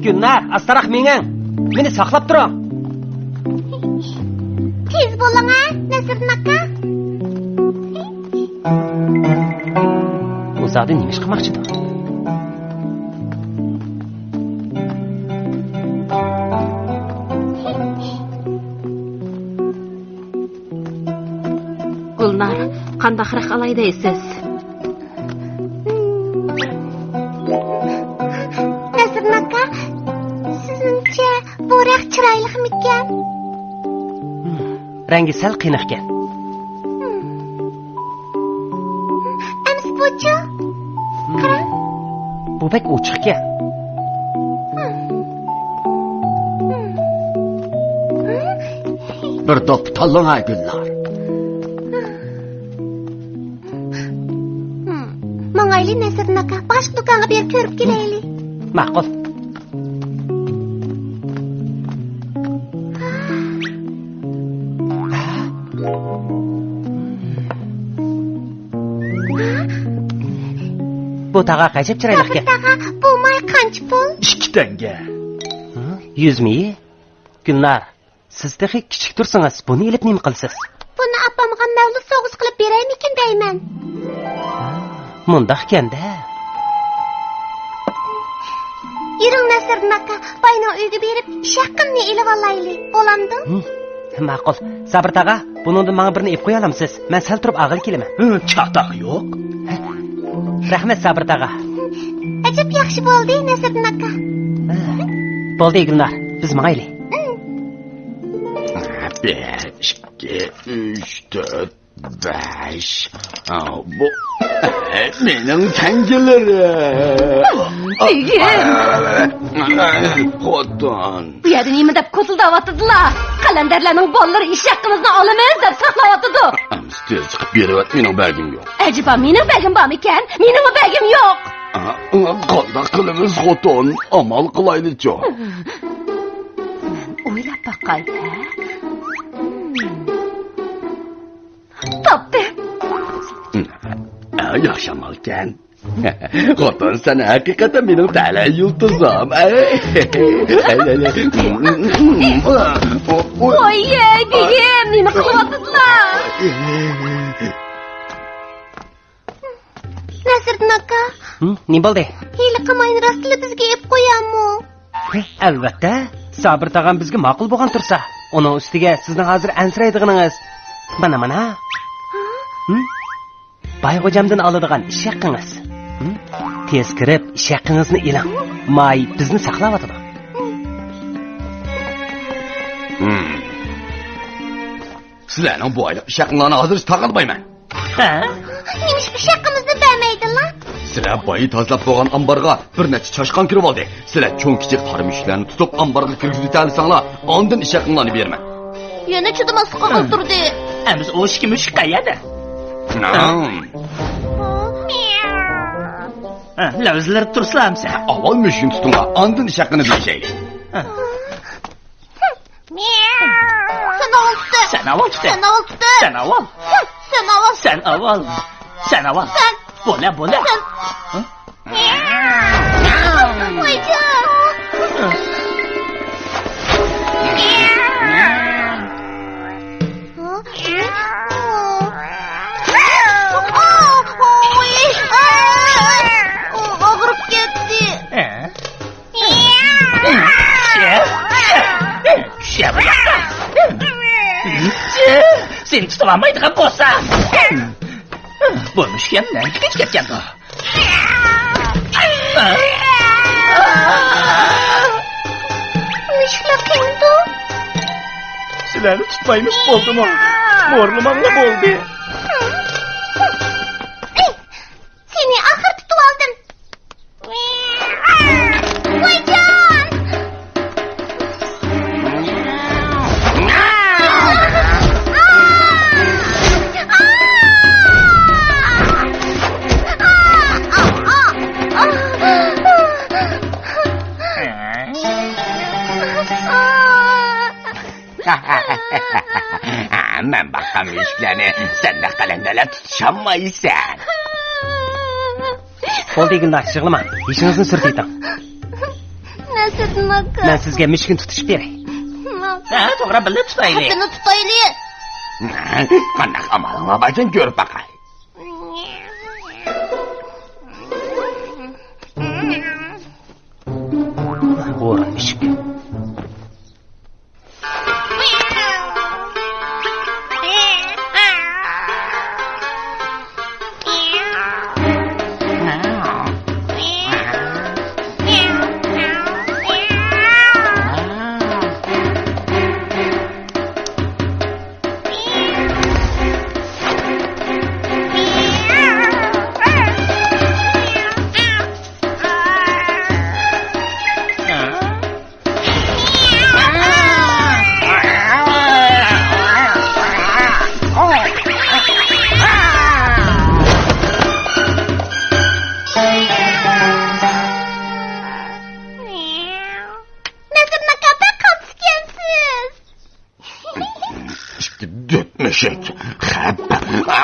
Gülnar, astaroq mening. Meni saqlab turing. Tez bo'ling, Nasirdin aka. O'zadi nima ish qilmoqchidir? Gulnar, qandaqroq alay deysiz? Nasirdin aka, sizningcha bu raq chiroylimikan? Rangi sal qiynoq ekan. Amis buchu? Qarang. Bu bek ochiq ekan. Bir dop tanlang Gulnar. Mangayli Nasirdin aka, boshqa do'konga berib ko'rib kelaylik. Ma'qul. Bu taqa qancha chiroyli ekan? Taqa, bu may qancha pul? 2 tanga. 100 ming. Gulnar, siz texi kichik tursangiz, buni ilib nima qilsiz? Buni opamga mavlud sovg'is qilib beraymikin deyman. Mundaq ekanda. Yuring Nasirdin aka, bayno uyga berib, shaqimni ilib olaylik. Bo'lamdi? Ma'qul. Sabr taqa, buningdan menga birini ib qo'ya olamsiz? Men sal turib ag'il kelaman. Chaqtaq yo'q. Rahmat Sabr taqa. Ajab yaxshi bo'ldi Nasirdin aka. Bo'ldi Gulnar, biz mangaylik. 1, 2, 3, 4, 5. Bu mening tangilarim. Xotin. Bu yerda nima deb ko'zildayotdilar? Qalandarlarning bolalari ish haqqimizni olamiz deb saqlayotdi. Tez chiqib berib, mening bagim yo'q. Ajiba, mening bagim bormi ekan? Mening bagim yo'q. Qanday qilamiz xotin? Amal qilaylik-chi. O'ylab boqay. Topdi. Yaxshi amal ekan. Xotin, sen haqiqatan mening talay yulduzim. Oy, begim, nima qilyapsizlar? Nasirdin aka, Nima bo'ldi? hiyla qilmayni rostli bizga ib qo'yammi? Albatta, Sabr tag'am bizga ma'qul bo'lgan tursa, uning ustiga sizning hozir ansiraydiganingiz mana. Bayg'o'jamdan oladigan ish haqqingiz. Tez kirib, ish haqqingizni ilang. May bizni saqlayotdi. Sizlarning bu oylik ish haqqinglarni hozir taqilmayman. Nimish ish haqqimizni bermaydilar? Sizlar boyi tozalab bo'lgan ambarga bir necha chashqon kirib oldi. Sizlar cho'ng-kichik qarmishlarni tutib ambarga kirgizib olsanglar, ondan ish haqqinglarni berman. Yana chidamaslik qilib turdi. Biz o'shki mushuk qayerda? Lavzlar tursamsa, avval mushukni tutinglar, ondan ish haqqini berishaylik. Sen avval. Bola. Og'rib ketdi. Seni tutamaydigan bo'lsa. Bu mushukdan kech ketganda. Mushuklar kimdi? Sizlarni tutmaymiz bo'ldimi? Mo'rlamangla bo'ldi. Seni axir tutib oldim. Voyjon! Men bakkan mushuklarni senda qalandalar tutishamaysan. Bo'ldi Gulnar, yig'lama. Ishingizni surtaytan. Nəsirdin aka. Men sizga mishkin tutishib beray. Ha, to'g'ri bilib tutaylik. Seni tutaylı. Qanday amaling bor ekan ko'rib baqay. O'rin mishik.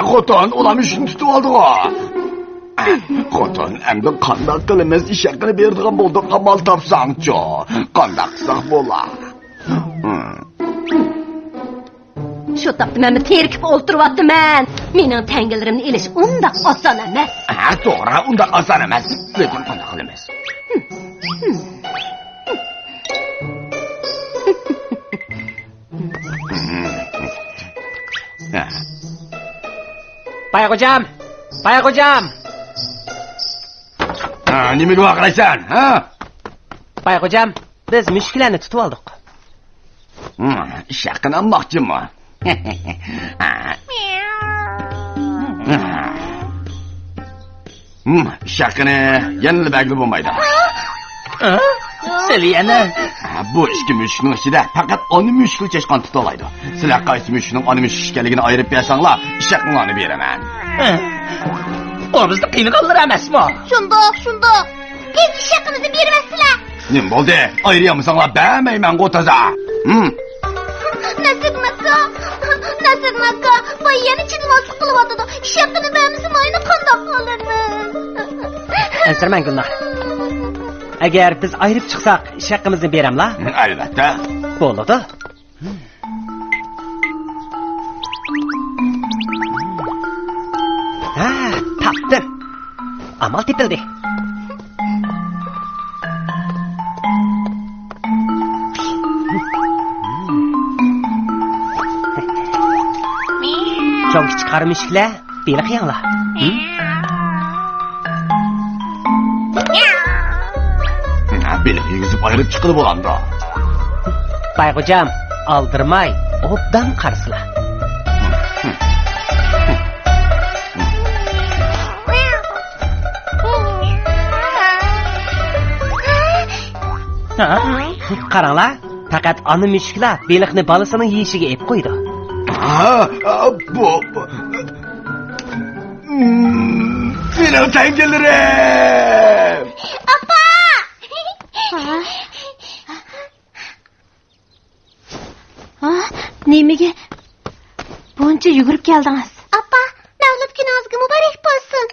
Xotin, ulam ishini tutib oldi-ku. Xotin, endi qanday qilamiz ish haqini berdigan bo'ldi, amal topsang-chi. Qanday qilsak bo'lar? Shu tapda meni terkib o'ltiryaptiman. Mening tangillarimni elish unda oson emas. Ha, to'g'ri, unda oson emas. Lekin qanday qilamiz? Bayxo'jam! Bayxo'jam! Nimaga vaqiraysan, ha? Bayxo'jam, biz mushuklarni tutib oldik. Ish haqini olmoqchimi? Ish haqini yana bag'li bo'lmaydi. Sizlar yana Bu ikki mushukning ichida faqat oni mushuk chashqon tuta oladi. Sizlar qaysi mushukning oni mushuk ekanligini ayirib bersanglar, ish haqini beraman. O bizni qiynag'anlar emasmi? Şundoq. Tez iş hakkınızı vermezsizler. Nim bo'ldi? Ayırayamsanglar bermayman qo'taza. Nəsirdin aka. Bayyan içinmazlık kılıvatıdı. İş hakkını vermesin aynı kandak kalırmız. Ansirmang Gulnar. Agar biz ayirib chiqsak, ish haqqimizni beramlar? Albatta. Bo'ladi. Ha, topdim. Amal tepildi. Çok kichik mushuklar, beliqiyanglar. Beliq yigizib ayirib chiqilib bo'landi. Bayxo'jam, aldirmay, obdan qarsizlar. Qaranglar, faqat ana mushuklar beliqni balasining yeyishiga ep qo'ydi. Bu. Benim tangillerim. Apa! Nimaga buncha yugurib keldingiz? Apa, navlab günozga muborak bo'lsin.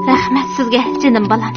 Rahmat sizga, jinim bolam.